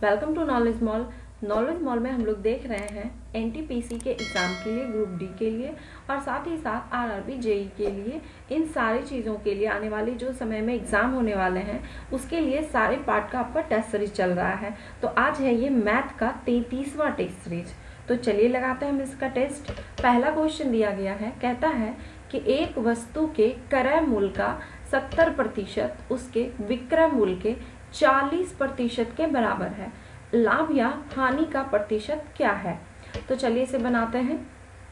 Welcome to knowledge mall. Knowledge mall में हम लोग देख रहे हैं एनटीपीसी के एग्ज़ाम के लिए, ग्रुप डी के लिए और साथ ही साथ आरआरबी जेई के लिए, इन सारी चीज़ों के लिए आने वाली जो समय में एग्ज़ाम होने वाले हैं उसके लिए सारे पार्ट का आपका टेस्ट सीरीज चल रहा है। तो आज है ये मैथ का 33वां टेस्ट सीरीज। तो चलिए लगाते हैं हम इसका टेस्ट। पहला क्वेश्चन दिया गया है, कहता है कि एक वस्तु के क्रय मूल्य का 70% उसके विक्रय मूल्य के 40% के बराबर है। लाभ या हानि का प्रतिशत क्या है? तो चलिए इसे बनाते हैं।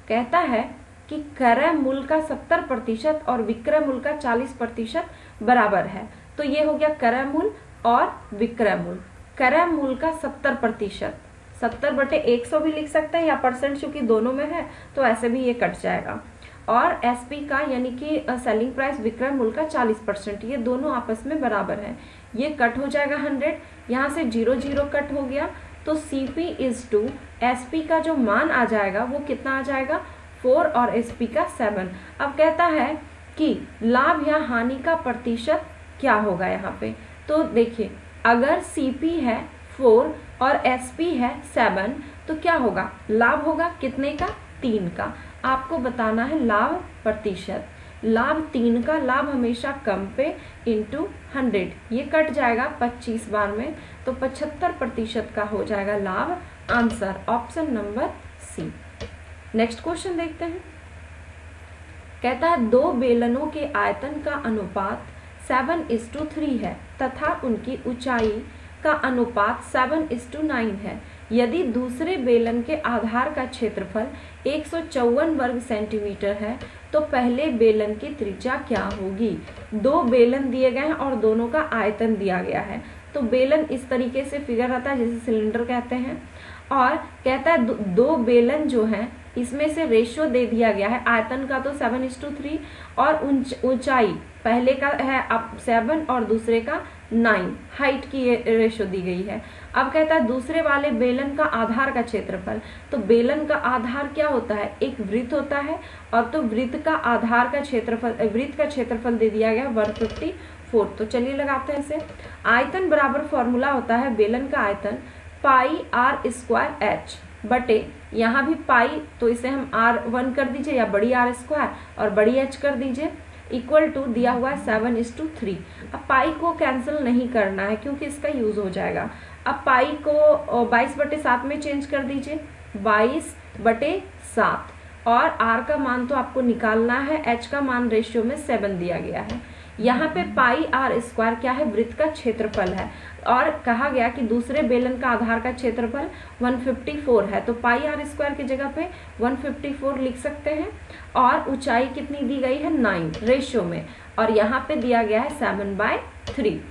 कहता है कि क्रय मूल्य का 70% और विक्रय मूल्य का 40% बराबर है। तो ये हो गया क्रय मूल्य और विक्रय मूल्य। क्रय मूल्य का 70%, 70/100 भी लिख सकते हैं या परसेंट, चूंकि दोनों में है तो ऐसे भी ये कट जाएगा। और एसपी का यानी कि सेलिंग प्राइस विक्रय मूल्य का 40%, ये दोनों आपस में बराबर है। ये कट हो जाएगा 100, यहाँ से 0 0 कट हो गया। तो CP इज टू SP का जो मान आ जाएगा वो कितना आ जाएगा 4 और SP का 7। अब कहता है कि लाभ या हानि का प्रतिशत क्या होगा यहाँ पे। तो देखिए, अगर CP है 4 और SP है 7 तो क्या होगा, लाभ होगा कितने का, 3 का। आपको बताना है लाभ प्रतिशत। लाभ 3 का, लाभ हमेशा कम पे इंटू 100, ये कट जाएगा 25 बार में, तो 75% का हो जाएगा लाभ। Answer option number C. Next question देखते हैं। कहता है दो बेलनों के आयतन का अनुपात 7:3 है तथा उनकी ऊंचाई का अनुपात 7:9 है। यदि दूसरे बेलन के आधार का क्षेत्रफल 154 वर्ग सेंटीमीटर है तो पहले बेलन की त्रिज्या क्या होगी। दो बेलन दिए गए हैं और दोनों का आयतन दिया गया है। तो बेलन इस तरीके से फिगर आता है जैसे सिलेंडर कहते हैं। और कहता है दो बेलन जो हैं इसमें से रेशियो दे दिया गया है, आयतन का तो 7:3 और ऊंचाई पहले का है अब 7 और दूसरे का 9, हाइट की रेशियो दी गई है। अब कहता है दूसरे वाले बेलन का आधार का क्षेत्रफल। तो बेलन का आधार क्या होता है, एक वृत्त होता है, और तो वृत्त का आधार का क्षेत्रफल, वृत्त का क्षेत्रफल दे दिया गया 154। तो चलिए लगाते हैं इसे। आयतन बराबर फॉर्मूला होता है बेलन का आयतन πr² बटे, यहाँ भी पाई तो इसे हम r1 कर दीजिए या बड़ी R² और बड़ी H कर दीजिए, इक्वल टू दिया हुआ है 7:3। अब पाई को कैंसिल नहीं करना है क्योंकि इसका यूज हो जाएगा। अब पाई को 22/7 में चेंज कर दीजिए, 22/7, और r का मान तो आपको निकालना है, h का मान रेशियो में 7 दिया गया है। यहाँ पे πr² क्या है, वृत्त का क्षेत्रफल है, और कहा गया कि दूसरे बेलन का आधार का क्षेत्रफल 154 है, तो πr² की जगह पे 154 लिख सकते हैं। और ऊंचाई कितनी दी गई है, 9 रेशियो में, और यहाँ पे दिया गया है 7/3।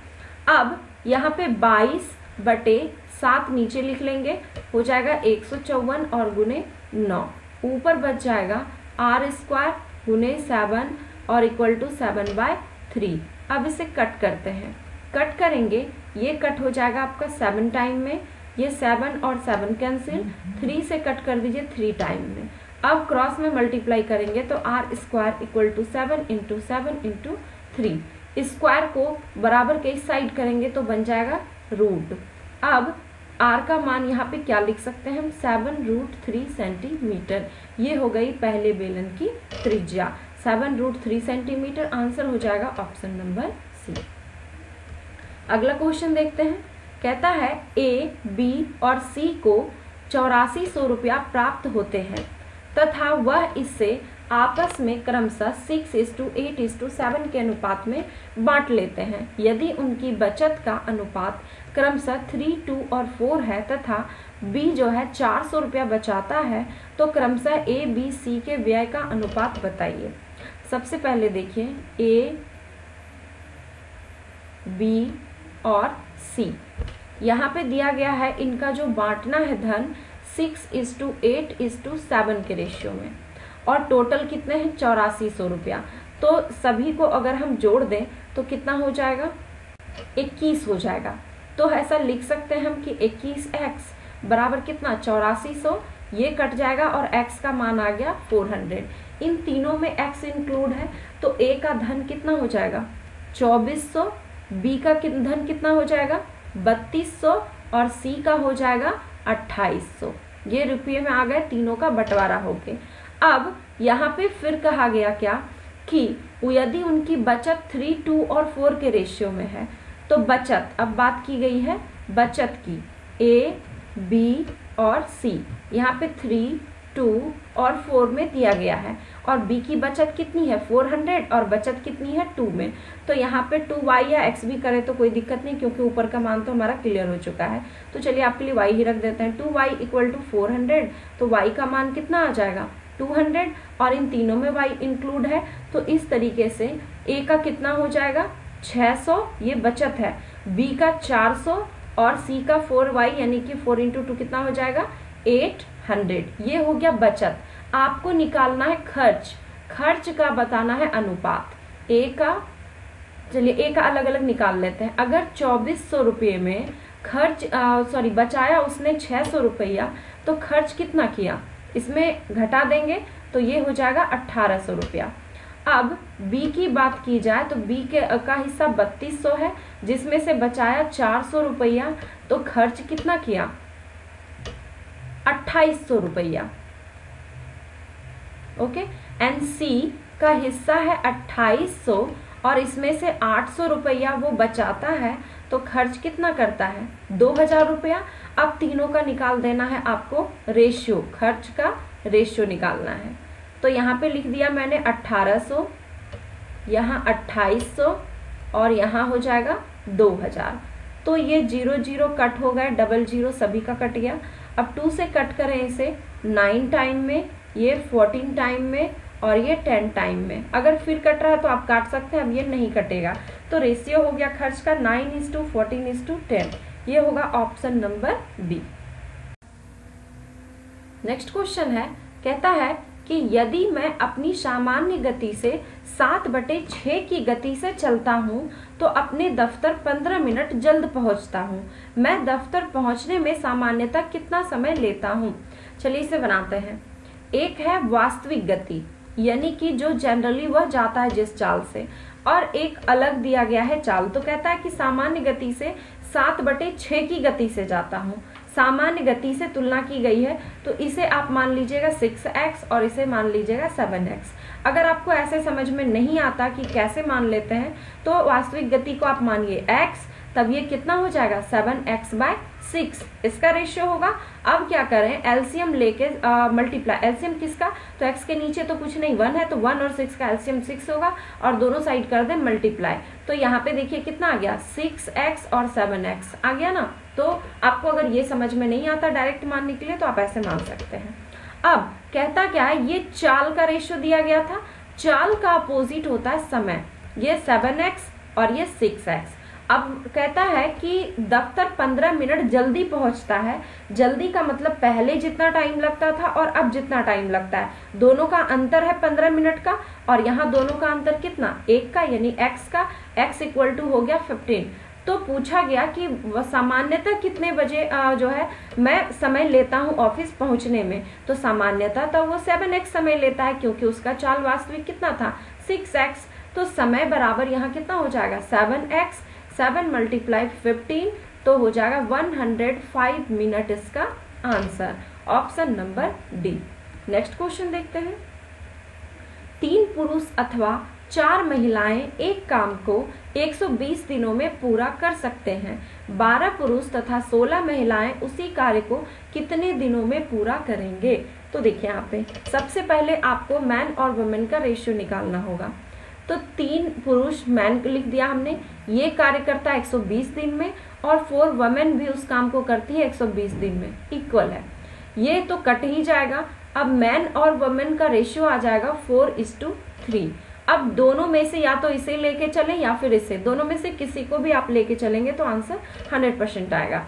अब यहाँ पे 22/7 नीचे लिख लेंगे, हो जाएगा 154 और गुने 9, ऊपर बच जाएगा r² गुने 7 और इक्वल टू 7/3। अब इसे कट करते हैं, कट करेंगे, ये कट हो जाएगा आपका 7 टाइम में, ये 7 और 7 कैंसिल, 3 से कट कर दीजिए 3 टाइम में। अब क्रॉस में मल्टीप्लाई करेंगे तो r² इक्वल टू 7 × 7 × 3, स्क्वायर को बराबर के इस साइड करेंगे तो बन जाएगा रूट। अब r का मान यहाँ पे क्या लिख सकते हैं हम, 7√3 सेंटीमीटर। ये हो गई पहले बेलन की त्रिज्या, 7√3 सेंटीमीटर। आंसर हो जाएगा ऑप्शन नंबर सी। अगला क्वेश्चन देखते हैं। कहता है A, B और C को 8400 रुपया प्राप्त होते हैं तथा वह इससे आपस में क्रमशः 6:8:7 के अनुपात में बांट लेते हैं। यदि उनकी बचत का अनुपात क्रमशः 3, 2 और 4 है तथा B जो है 400 रुपया बचाता है तो क्रमशः A, B, C के व्यय का अनुपात बताइए। सबसे पहले देखिए A, B और C, यहाँ पे दिया गया है इनका जो बांटना है धन 6:8:7 के रेशियो में, और टोटल कितने हैं 8400 रुपया। तो सभी को अगर हम जोड़ दें तो कितना हो जाएगा, 21 हो जाएगा। तो ऐसा लिख सकते हैं हम कि 21x बराबर कितना 8400, ये कट जाएगा और x का मान आ गया 400। इन तीनों में x इंक्लूड है तो a का धन कितना हो जाएगा 2400, b का धन कितना हो जाएगा 3200 और सी का हो जाएगा 2800। ये रुपये में आ गए, तीनों का बंटवारा होके। अब यहाँ पे फिर कहा गया क्या कि यदि उनकी बचत 3, 2 और 4 के रेशियो में है तो बचत, अब बात की गई है बचत की, ए, बी और सी। यहाँ पे 3, 2 और 4 में दिया गया है और बी की बचत कितनी है 400 और बचत कितनी है 2 में। तो यहाँ पे 2y या x भी करे तो कोई दिक्कत नहीं, क्योंकि ऊपर का मान तो हमारा क्लियर हो चुका है। तो चलिए आपके लिए y ही रख देते हैं। 2y इक्वल टू 400, तो y का मान कितना आ जाएगा 200 और इन तीनों में y इंक्लूड है। तो इस तरीके से a का कितना हो जाएगा 600, ये बचत है, b का 400 और c का 4y यानी कि 4 × 2 कितना हो जाएगा 800। ये हो गया बचत। आपको निकालना है खर्च, खर्च का बताना है अनुपात। ए का, चलिए ए का अलग अलग निकाल लेते हैं। अगर 2400 रुपये में खर्च बचाया उसने 600 रुपया, तो खर्च कितना किया, इसमें घटा देंगे तो ये हो जाएगा 1800 रुपया। अब बी की बात की जाए तो बी का हिस्सा 3200 है, जिसमें से बचाया 400 रुपया, तो खर्च कितना किया 2800 रुपया। ओके, एंड सी का हिस्सा है 2800 और इसमें से 800 रुपया वो बचाता है, तो खर्च कितना करता है 2000 रुपया। अब तीनों का निकाल देना है आपको रेशियो, खर्च का रेशियो निकालना है। तो यहाँ पे लिख दिया मैंने 1800, यहाँ 2800 और यहाँ हो जाएगा 2000। तो ये 0 0 कट हो गए, 00 सभी का कट गया। अब 2 से कट करें इसे 9 टाइम में, ये 14 टाइम में और ये 10 टाइम में। अगर फिर कट रहा है तो आप काट सकते हैं, अब ये नहीं कटेगा। तो रेशियो हो गया खर्च का 9:14:10। ये होगा option number B. Next question है, कहता है कि यदि मैं अपनी सामान्य गति से 7/6 की गति से चलता हूँ तो अपने दफ्तर 15 मिनट जल्द पहुँचता हूँ। मैं दफ्तर पहुँचने में सामान्यतः कितना समय लेता हूँ। चलिए इसे बनाते हैं। एक है वास्तविक गति, यानी कि जो जनरली वह जाता है जिस चाल से, और एक अलग दिया गया है चाल। तो कहता है कि सामान्य गति से 7/6 की गति से जाता हूँ। सामान्य गति से तुलना की गई है, तो इसे आप मान लीजिएगा 6x और इसे मान लीजिएगा 7x। अगर आपको ऐसे समझ में नहीं आता कि कैसे मान लेते हैं, तो वास्तविक गति को आप मानिए x, तब ये कितना हो जाएगा 7x/6, इसका रेशियो होगा। अब क्या करें, एलसीएम लेके मल्टीप्लाई, एलसीएम किसका, तो x के नीचे तो कुछ नहीं 1 है, तो 1 और 6 का एलसीएम 6 होगा और दोनों साइड कर दें मल्टीप्लाई। तो यहाँ पे देखिए कितना आ गया 6x और 7x आ गया ना। तो आपको अगर ये समझ में नहीं आता डायरेक्ट मानने के लिए, तो आप ऐसे मान सकते हैं। अब कहता क्या है, ये चाल का रेशियो दिया गया था, चाल का अपोजिट होता है समय, ये 7x और ये 6x। अब कहता है कि दफ्तर 15 मिनट जल्दी पहुंचता है। जल्दी का मतलब पहले जितना टाइम लगता था और अब जितना टाइम लगता है, दोनों का अंतर है 15 मिनट का, और यहाँ दोनों का अंतर कितना 1 का, यानी x का, x इक्वल टू हो गया 15। तो पूछा गया कि सामान्यतः कितने बजे जो है मैं समय लेता हूँ ऑफिस पहुंचने में। तो सामान्यतः तो वो 7x समय लेता है, क्योंकि उसका चाल वास्तविक कितना था 6x। तो समय बराबर यहाँ कितना हो जाएगा 7x, 7 × 15, तो हो जाएगा 105 मिनट इसका answer, option number D. Next question देखते हैं। 3 पुरुष अथवा 4 महिलाएं एक काम को 120 दिनों में पूरा कर सकते हैं। 12 पुरुष तथा 16 महिलाएं उसी कार्य को कितने दिनों में पूरा करेंगे। तो देखिए यहाँ पे सबसे पहले आपको मैन और वुमेन का रेशियो निकालना होगा। तो 3 पुरुष मैन को लिख दिया हमने, ये कार्य करता है 120 दिन में, और 4 वुमेन भी उस काम को करती है 120 दिन में, इक्वल है। ये तो कट ही जाएगा। अब मैन और वुमेन का रेशियो आ जाएगा 4:3। अब दोनों में से या तो इसे लेके चलें या फिर इसे, दोनों में से किसी को भी आप लेके चलेंगे तो आंसर 100% आएगा।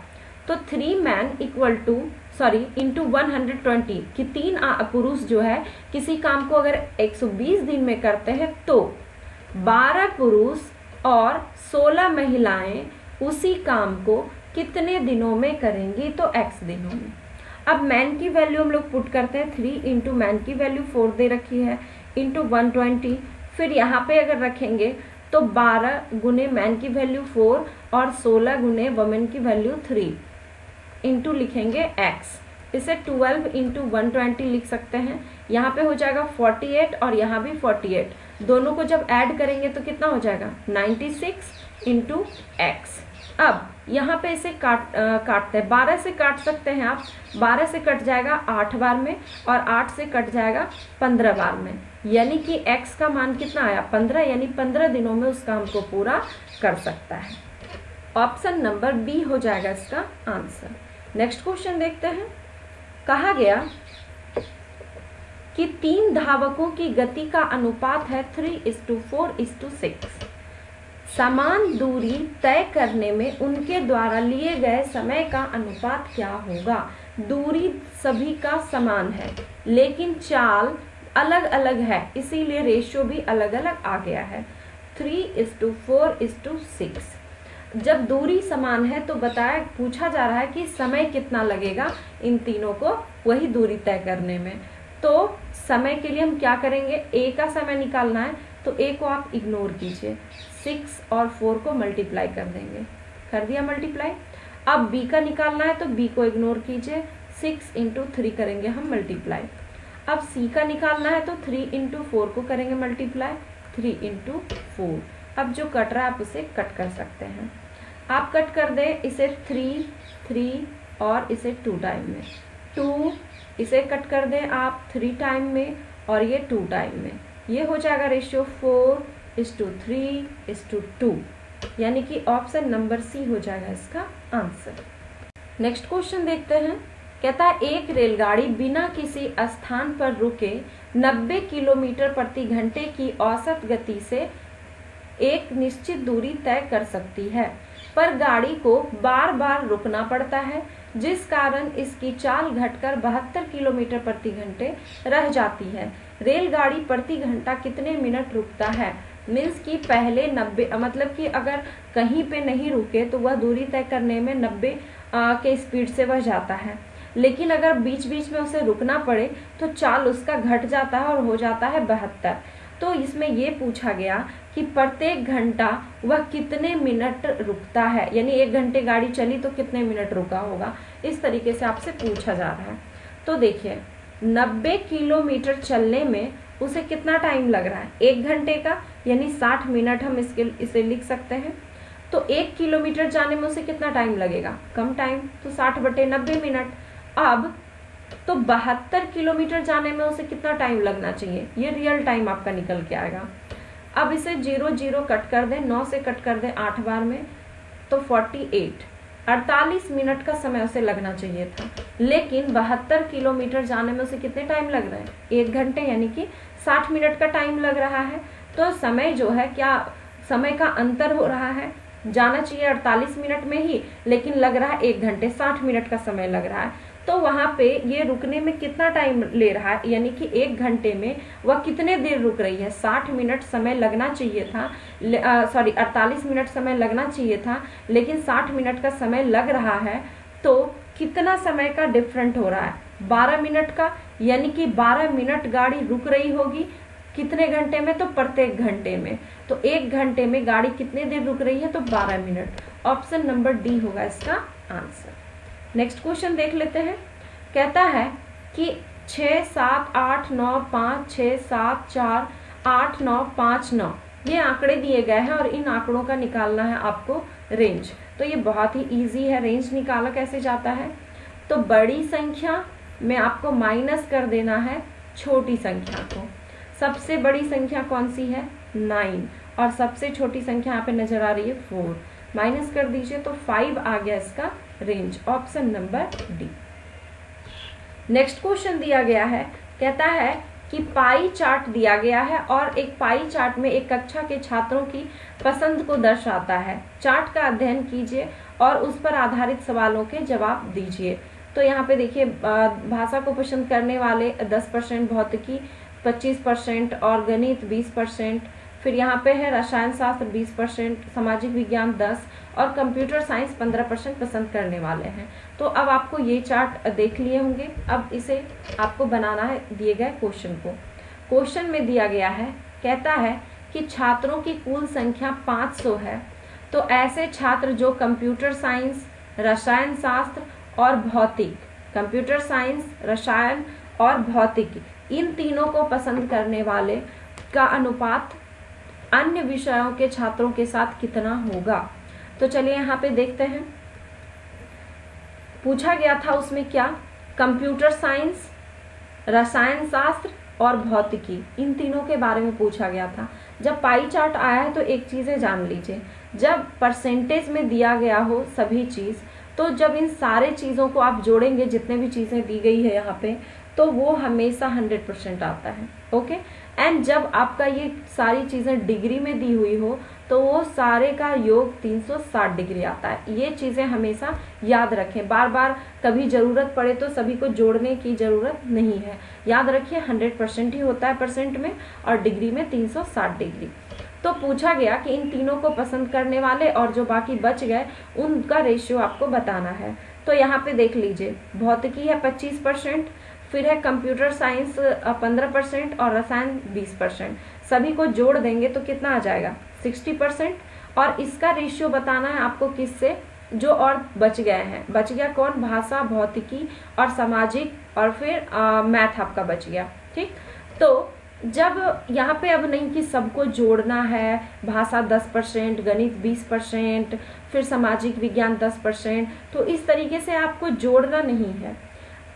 तो 3 मैन इंटू 120, कि 3 पुरुष जो है किसी काम को अगर 120 दिन में करते हैं, तो 12 पुरुष और 16 महिलाएं उसी काम को कितने दिनों में करेंगी, तो x दिनों में। अब मैन की वैल्यू हम लोग पुट करते हैं, 3 इंटू मैन की वैल्यू 4 दे रखी है, इंटू 120। फिर यहाँ पे अगर रखेंगे तो 12 गुने मैन की वैल्यू 4 और 16 गुने वुमेन की वैल्यू 3। इंटू लिखेंगे x, इसे 12 इंटू 120 लिख सकते हैं। यहाँ पे हो जाएगा 48 और यहाँ भी 48, दोनों को जब ऐड करेंगे तो कितना हो जाएगा 96 इंटू एक्स। अब यहाँ पे इसे काटते हैं, 12 से काट सकते हैं आप, 12 से कट जाएगा 8 बार में और 8 से कट जाएगा 15 बार में, यानी कि x का मान कितना आया 15, यानी 15 दिनों में उस काम को पूरा कर सकता है। ऑप्शन नंबर बी हो जाएगा इसका आंसर। नेक्स्ट क्वेश्चन देखते हैं। कहा गया कि 3 धावकों की गति का अनुपात है 3:4:6। समान दूरी तय करने में उनके द्वारा लिए गए समय का अनुपात क्या होगा। दूरी सभी का समान है लेकिन चाल अलग अलग है, इसीलिए रेशियो भी अलग अलग आ गया है 3:4:6। जब दूरी समान है तो पूछा जा रहा है कि समय कितना लगेगा इन तीनों को वही दूरी तय करने में। तो समय के लिए हम क्या करेंगे, a का समय निकालना है तो a को आप इग्नोर कीजिए, 6 और 4 को मल्टीप्लाई कर देंगे, कर दिया मल्टीप्लाई। अब b का निकालना है तो b को इग्नोर कीजिए, 6 इंटू 3 करेंगे हम मल्टीप्लाई। अब c का निकालना है तो 3 इंटू 4 को करेंगे मल्टीप्लाई, 3 इंटू 4। अब जो कट रहा है आप उसे कट कर सकते हैं, आप कट कर दें इसे 3 और इसे 2 टाइम में, 2 इसे कट कर दें आप 3 टाइम में और ये 2 टाइम में, ये हो जाएगा रेशियो 4:3:2, यानी कि ऑप्शन नंबर सी हो जाएगा इसका आंसर। नेक्स्ट क्वेश्चन देखते हैं। कहता है एक रेलगाड़ी बिना किसी स्थान पर रुके 90 किलोमीटर प्रति घंटे की औसत गति से एक निश्चित दूरी तय कर सकती है, पर गाड़ी को बार बार रुकना पड़ता है जिस कारण इसकी चाल घटकर 72 किलोमीटर प्रति घंटे रह जाती है। रेलगाड़ी प्रति घंटा कितने मिनट रुकता है। मीन्स कि पहले 90, मतलब कि अगर कहीं पे नहीं रुके तो वह दूरी तय करने में 90 के स्पीड से वह जाता है, लेकिन अगर बीच बीच में उसे रुकना पड़े तो चाल उसका घट जाता है और हो जाता है 72। तो इसमें ये पूछा गया कि प्रत्येक घंटा वह कितने मिनट रुकता है, यानी 1 घंटे गाड़ी चली तो कितने मिनट रुका होगा, इस तरीके से आपसे पूछा जा रहा है। तो देखिए 90 किलोमीटर चलने में उसे कितना टाइम लग रहा है, 1 घंटे का, यानी 60 मिनट हम इसे लिख सकते हैं। तो 1 किलोमीटर जाने में उसे कितना टाइम लगेगा, कम टाइम, तो 60/90 मिनट। अब तो 72 किलोमीटर जाने में उसे कितना टाइम लगना चाहिए, ये रियल टाइम आपका निकल के आएगा। अब इसे 0 कट कर दें, 9 से कट कर दें 8 बार में, तो 48 मिनट का समय उसे लगना चाहिए था, लेकिन 72 किलोमीटर जाने में उसे कितने टाइम लग रहा है, 1 घंटे, यानी कि 60 मिनट का टाइम लग रहा है। तो समय जो है, क्या समय का अंतर हो रहा है, जाना चाहिए 48 मिनट में ही, लेकिन लग रहा है 1 घंटे 60 मिनट का समय लग रहा है। तो वहां पे ये रुकने में कितना टाइम ले रहा है, यानी कि 1 घंटे में वह कितने देर रुक रही है, 60 मिनट समय लगना चाहिए था, 48 मिनट समय लगना चाहिए था, लेकिन 60 मिनट का समय लग रहा है। तो कितना समय का डिफरेंट हो रहा है, 12 मिनट का, यानी कि 12 मिनट गाड़ी रुक रही होगी कितने घंटे में, तो प्रत्येक घंटे में। तो 1 घंटे में गाड़ी कितने देर रुक रही है, तो 12 मिनट। ऑप्शन नंबर डी होगा इसका आंसर। नेक्स्ट क्वेश्चन देख लेते हैं। कहता है कि 6 7 8 9 5 6 7 4 8 9 5 9 ये आंकड़े दिए गए हैं और इन आंकड़ों का निकालना है आपको रेंज। तो ये बहुत ही इजी है, रेंज निकाला कैसे जाता है, तो बड़ी संख्या में आपको माइनस कर देना है छोटी संख्या को। सबसे बड़ी संख्या कौन सी है, 9, और सबसे छोटी संख्या यहाँ पे नजर आ रही है 4, माइनस कर दीजिए तो 5 आ गया इसका range. Option number D. Next question दिया गया है, कहता है कि पाई चार्ट दिया गया है और एक पाई चार्ट में एक कक्षा के छात्रों की पसंद को दर्शाता है। चार्ट का अध्ययन कीजिए और उस पर आधारित सवालों के जवाब दीजिए। तो यहाँ पे देखिए भाषा को पसंद करने वाले 10%, भौतिकी 25% और गणित 20%, फिर यहाँ पे है रसायन शास्त्र 20%, सामाजिक विज्ञान 10 और कंप्यूटर साइंस 15% पसंद करने वाले हैं। तो अब आपको ये चार्ट देख लिए होंगे, अब इसे आपको बनाना है दिए गए क्वेश्चन को। क्वेश्चन में दिया गया है, कहता है कि छात्रों की कुल संख्या 500 है, तो ऐसे छात्र जो कंप्यूटर साइंस, रसायन शास्त्र और भौतिक, कंप्यूटर साइंस, रसायन और भौतिकी, इन तीनों को पसंद करने वाले का अनुपात अन्य विषयों के छात्रों के साथ कितना होगा। तो चलिए यहाँ पे देखते हैं। पूछा गया था उसमें क्या, कंप्यूटर साइंस, रसायन शास्त्र और भौतिकी, इन तीनों के बारे में पूछा गया था। जब पाई चार्ट आया है तो एक चीजें जान लीजिए, जब परसेंटेज में दिया गया हो सभी चीज, तो जब इन सारे चीजों को आप जोड़ेंगे, जितने भी चीजें दी गई है यहाँ पे, तो वो हमेशा 100% आता है। ओके, एंड जब आपका ये सारी चीजें डिग्री में दी हुई हो तो वो सारे का योग 360 डिग्री आता है। ये चीजें हमेशा याद रखें, बार बार कभी जरूरत पड़े तो सभी को जोड़ने की जरूरत नहीं है। याद रखिए 100% ही होता है परसेंट में, और डिग्री में 360 डिग्री। तो पूछा गया कि इन तीनों को पसंद करने वाले और जो बाकी बच गए उनका रेशियो आपको बताना है। तो यहाँ पे देख लीजिए, भौतिकी है 25%, फिर है कंप्यूटर साइंस 15% और रसायन 20%। सभी को जोड़ देंगे तो कितना आ जाएगा, 60%। और इसका रेशियो बताना है आपको किससे, जो और बच गए हैं। बच गया कौन, भाषा, भौतिकी और सामाजिक, और फिर मैथ आपका बच गया। ठीक, तो जब यहाँ पे अब नहीं कि सबको जोड़ना है, भाषा 10%, गणित 20%, फिर सामाजिक विज्ञान 10%, तो इस तरीके से आपको जोड़ना नहीं है।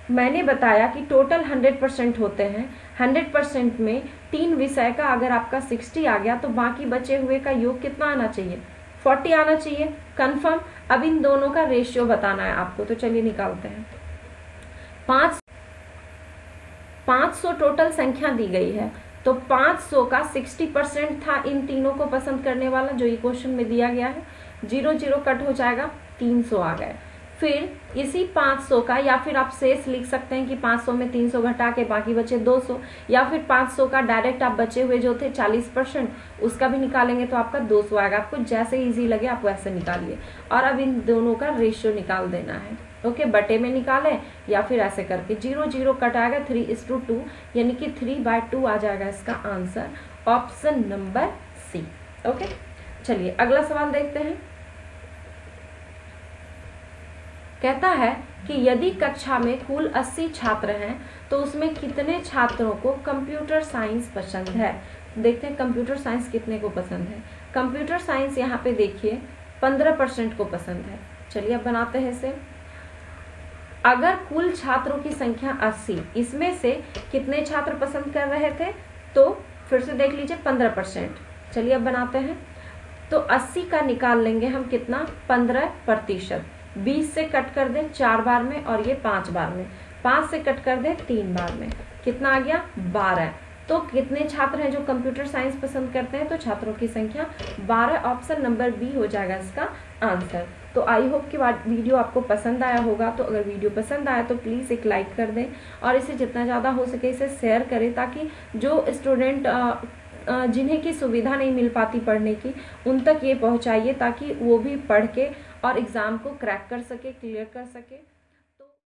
मैंने बताया कि टोटल 100% होते हैं। 100% में 3 विषय का अगर आपका 60 आ गया तो बाकी बचे हुए का योग कितना आना चाहिए, 40 आना चाहिए। कंफर्म। अब इन दोनों का रेशियो बताना है आपको, तो चलिए निकालते हैं। 500 टोटल संख्या दी गई है, तो 500 का 60% था इन तीनों को पसंद करने वाला, जो ये क्वेश्चन में दिया गया है। 0 0 कट हो जाएगा, 300 आ गए। फिर इसी 500 का, या फिर आप शेष लिख सकते हैं कि 500 में 300 घटा के बाकी बचे 200, या फिर 500 का डायरेक्ट आप बचे हुए जो थे 40% उसका भी निकालेंगे तो आपका 200 आएगा। आपको जैसे इजी लगे आप वैसे निकालिए। और अब इन दोनों का रेशियो निकाल देना है। ओके, बटे में निकालें या फिर ऐसे करके 0 0 कट आएगा, 3:2, यानी कि 3/2 आ जाएगा इसका answer, option number C. Okay, चलिए अगला सवाल देखते हैं। कहता है कि यदि कक्षा में कुल 80 छात्र हैं तो उसमें कितने छात्रों को कंप्यूटर साइंस पसंद है। देखते हैं कंप्यूटर साइंस कितने को पसंद है। कंप्यूटर साइंस यहाँ पे देखिए 15% को पसंद है। चलिए अब बनाते हैं इसे। अगर कुल छात्रों की संख्या 80, इसमें से कितने छात्र पसंद कर रहे थे, तो फिर से देख लीजिए 15%। चलिए अब बनाते हैं। तो 80 का निकाल लेंगे हम कितना, 15%। 20 से कट कर दें 4 बार में, और ये 5 बार में। 5 से कट कर दें 3 बार में, कितना आ गया, 12। तो कितने छात्र हैं जो कंप्यूटर साइंस पसंद करते हैं, तो छात्रों की संख्या 12, ऑप्शन नंबर बी हो जाएगा इसका आंसर। तो आई होप कि वीडियो आपको पसंद आया होगा। तो अगर वीडियो पसंद आया तो प्लीज़ एक लाइक कर दें, और इसे जितना ज़्यादा हो सके इसे शेयर करें, ताकि जो स्टूडेंट जिन्हें की सुविधा नहीं मिल पाती पढ़ने की, उन तक ये पहुंचाइए, ताकि वो भी पढ़ के और एग्ज़ाम को क्रैक कर सके, क्लियर कर सके।